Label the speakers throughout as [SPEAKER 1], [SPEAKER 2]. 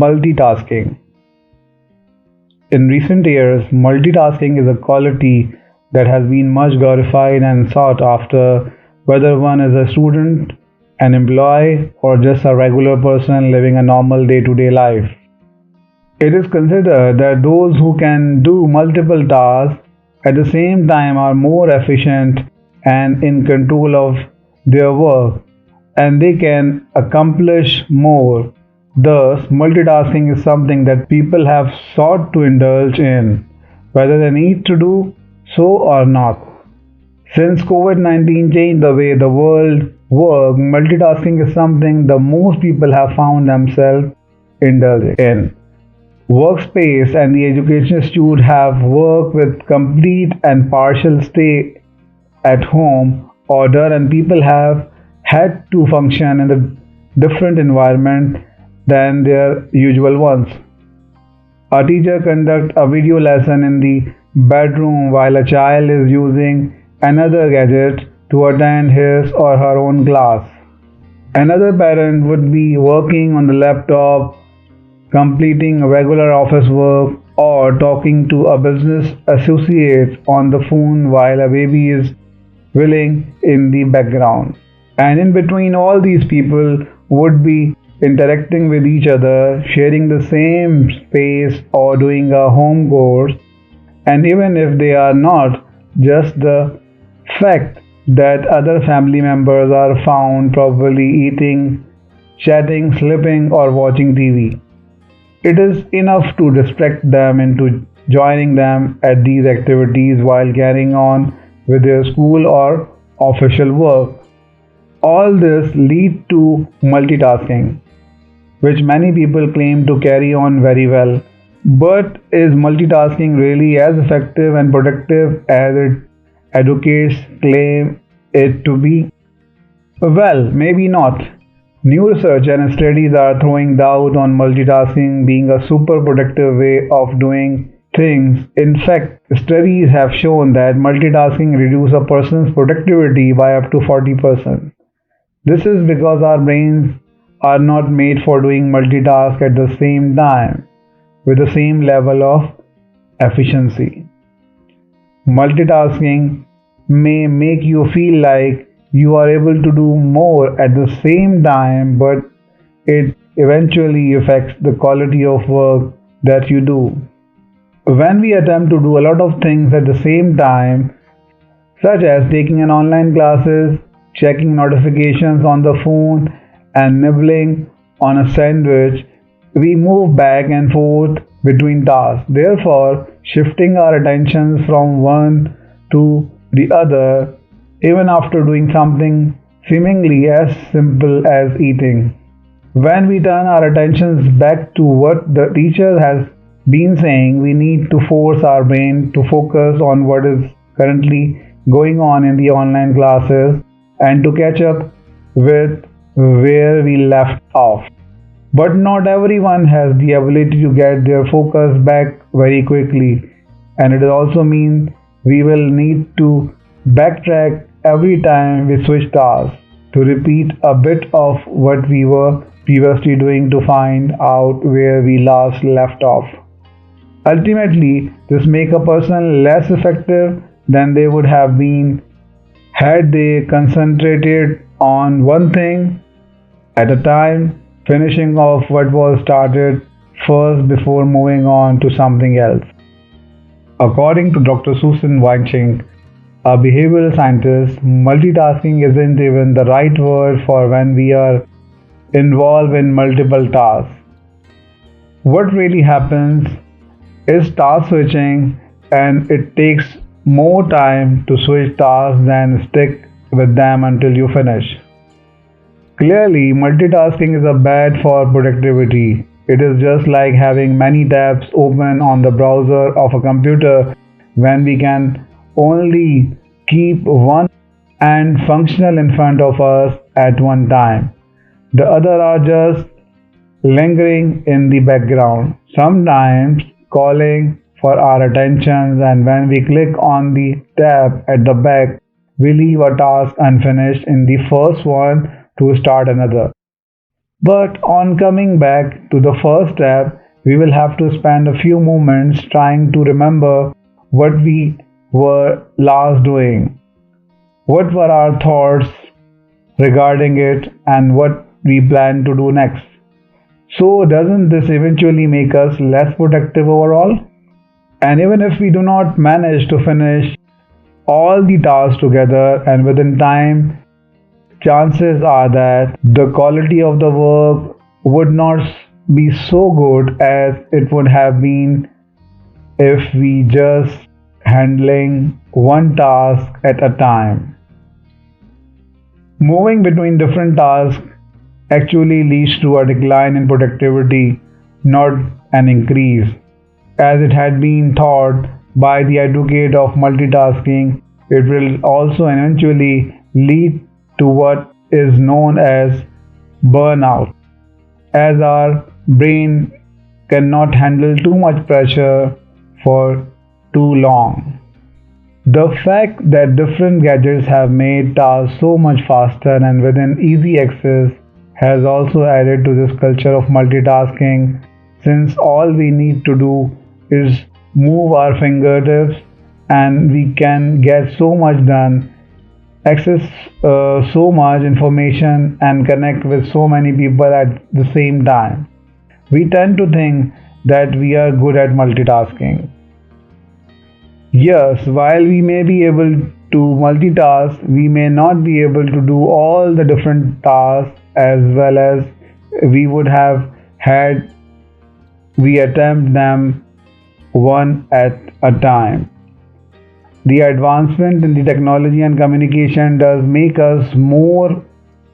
[SPEAKER 1] Multitasking. In recent years, multitasking is a quality that has been much glorified and sought after, whether one is a student, an employee, or just a regular person living a normal day to day life. It is considered that those who can do multiple tasks at the same time are more efficient and in control of their work, and they can accomplish more. Thus, multitasking is something that people have sought to indulge in, whether they need to do so or not. Since COVID-19 changed the way the world works, multitasking is something the most people have found themselves indulging in. Workspace and the education institute have worked with complete and partial stay at home order, and people have had to function in a different environment than their usual ones. A teacher conducts a video lesson in the bedroom while a child is using another gadget to attend his or her own class. Another parent would be working on the laptop, completing regular office work, or talking to a business associate on the phone while a baby is willing in the background. And in between, all these people would be interacting with each other, sharing the same space, or doing a home course. And even if they are not, just the fact that other family members are found probably eating, chatting, sleeping, or watching TV. It is enough to distract them into joining them at these activities while carrying on with their school or official work. All this lead to multitasking, which many people claim to carry on very well. But is multitasking really as effective and productive as it advocates claim it to be? Well, maybe not. New research and studies are throwing doubt on multitasking being a super productive way of doing things. In fact, studies have shown that multitasking reduces a person's productivity by up to 40%. This is because our brains are not made for doing multitask at the same time with the same level of efficiency. Multitasking may make you feel like you are able to do more at the same time, but it eventually affects the quality of work that you do. When we attempt to do a lot of things at the same time, such as taking an online classes, checking notifications on the phone, and nibbling on a sandwich, we move back and forth between tasks. Therefore, shifting our attentions from one to the other, even after doing something seemingly as simple as eating. When we turn our attentions back to what the teacher has been saying, we need to force our brain to focus on what is currently going on in the online classes and to catch up with where we left off. But not everyone has the ability to get their focus back very quickly, and it also means we will need to backtrack every time we switch tasks to repeat a bit of what we were previously doing to find out where we last left off. Ultimately, this makes a person less effective than they would have been had they concentrated on one thing at a time, finishing off what was started first before moving on to something else. According to Dr. Susan Weinching, a behavioral scientist, multitasking isn't even the right word for when we are involved in multiple tasks. What really happens is task switching, and it takes more time to switch tasks than stick with them until you finish. Clearly, multitasking is a bad for productivity. It is just like having many tabs open on the browser of a computer when we can only keep one and functional in front of us at one time. The other are just lingering in the background, sometimes calling for our attention, and when we click on the tab at the back, we leave a task unfinished in the first one to start another. But on coming back to the first step, we will have to spend a few moments trying to remember what we were last doing, what were our thoughts regarding it, and what we plan to do next. So, doesn't this eventually make us less productive overall? And even if we do not manage to finish all the tasks together and within time, chances are that the quality of the work would not be so good as it would have been if we just handling one task at a time. Moving between different tasks actually leads to a decline in productivity, not an increase. As it had been thought by the advocate of multitasking, it will also eventually lead to what is known as burnout, as our brain cannot handle too much pressure for too long. The fact that different gadgets have made tasks so much faster and within easy access has also added to this culture of multitasking, since all we need to do is move our fingertips and we can get so much done, access so much information, and connect with so many people at the same time. We tend to think that we are good at multitasking. Yes, while we may be able to multitask, we may not be able to do all the different tasks as well as we would have had we attempt them one at a time. The advancement in the technology and communication does make us more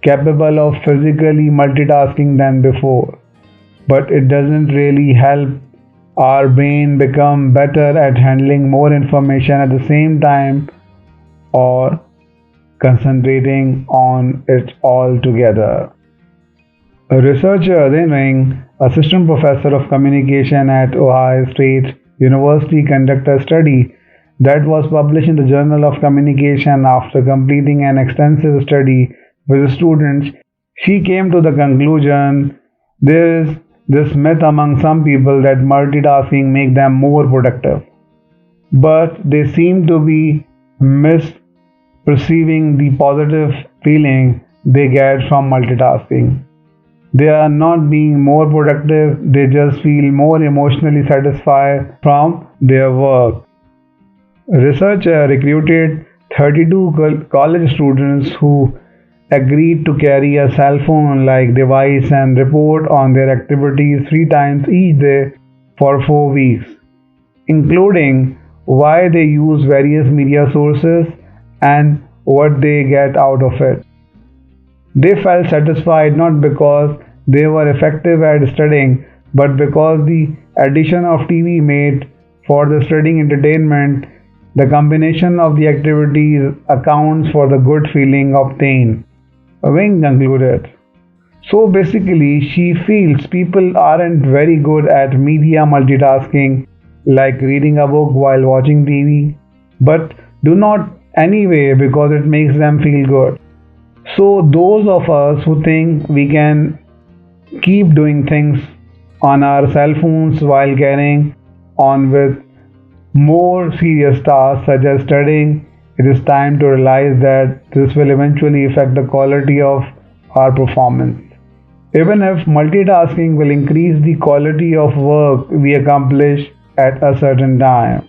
[SPEAKER 1] capable of physically multitasking than before, but it doesn't really help our brain become better at handling more information at the same time or concentrating on it all together. A researcher, then assistant professor of communication at Ohio State University, conducted a study that was published in the Journal of Communication. After completing an extensive study with students, she came to the conclusion there is this myth among some people that multitasking make them more productive, but they seem to be misperceiving the positive feeling they get from multitasking. They are not being more productive, they just feel more emotionally satisfied from their work. Researcher recruited 32 college students who agreed to carry a cell phone like device and report on their activities 3 times each day for 4 weeks, including why they use various media sources and what they get out of it. They felt satisfied not because they were effective at studying, but because the addition of TV made for the studying entertainment. The combination of the activities accounts for the good feeling obtained, Wing concluded. So basically, she feels people aren't very good at media multitasking, like reading a book while watching TV, but do not anyway because it makes them feel good. So, those of us who think we can keep doing things on our cell phones while carrying on with more serious tasks such as studying, it is time to realize that this will eventually affect the quality of our performance. Even if multitasking will increase the quality of work we accomplish at a certain time,